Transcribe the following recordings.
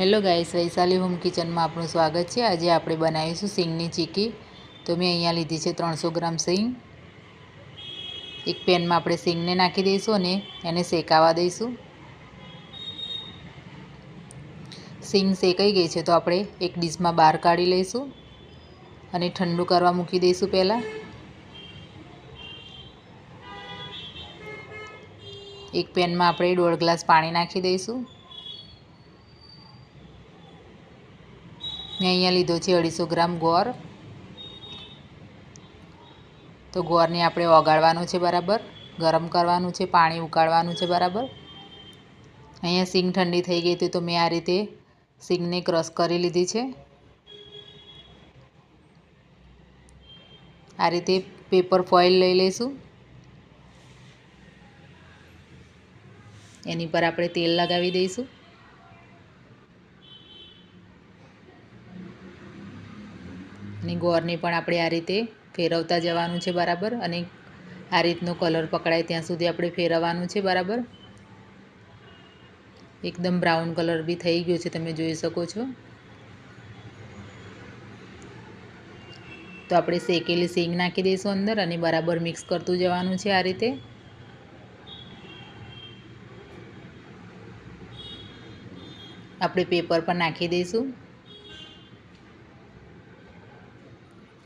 Hello guys, Vaishali home કિચનમાં આપનું સ્વાગત છે। આજે આપણે બનાવીશું સિંગની ચીકી। તો મેં અહીંયા લીધી છે 300 ગ્રામ સિંગ। એક પેનમાં આપણે સિંગને નાખી દઈશું અને એને શેકાવા દઈશું। સિંગ શેકાઈ ગઈ છે તો આપણે એક ડીશમાં બહાર કાઢી લઈશું અને ઠંડુ કરવા મૂકી દઈશું। પહેલાં એક પેનમાં આપણે 1.5 ગ્લાસ પાણી નાખી દઈશું। મેં અહીંયા લીધો છે 250 ગ્રામ ગોળ। તો ગોળને આપણે ઓગાળવાનું છે, બરાબર ગરમ કરવાનું છે, પાણી ઉકાળવાનું છે બરાબર। અહીંયા સિંગ ઠંડી થઈ ગઈ હતી તો મેં આ રીતે સિંગને ક્રશ કરી લીધી છે। આ રીતે પેપર ફોઇલ લઈ લઈશું, એની પર આપણે તેલ લગાવી દઈશું અને ગોળને પણ આપણે આ રીતે ફેરવતા જવાનું છે બરાબર। અને આ રીતનો કલર પકડાય ત્યાં સુધી આપણે ફેરવવાનું છે બરાબર। એકદમ બ્રાઉન કલર બી થઈ ગયો છે, તમે જોઈ શકો છો। તો આપણે શેકેલી સિંગ નાખી દઈશું અંદર અને બરાબર મિક્સ કરતું જવાનું છે આ રીતે। આપણે પેપર પર નાખી દઈશું,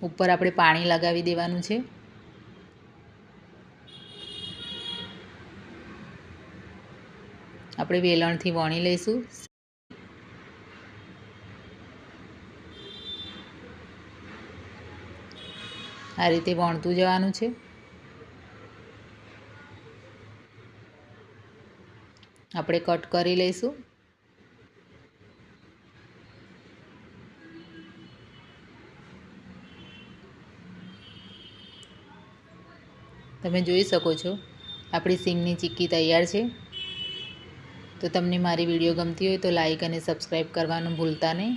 ઉપર આપણે પાણી લગાવી દેવાનું છે। આપણે વેલણથી વણી લઈશું। આ રીતે વણતું જવાનું છે। આપણે કટ કરી લઈશું। તમે જોઈ શકો છો આપણી સિંગની ચીક્કી તૈયાર છે। તો તમને મારી વિડીયો ગમતી હોય તો લાઈક અને સબસ્ક્રાઈબ કરવાનું ભૂલતા નહીં।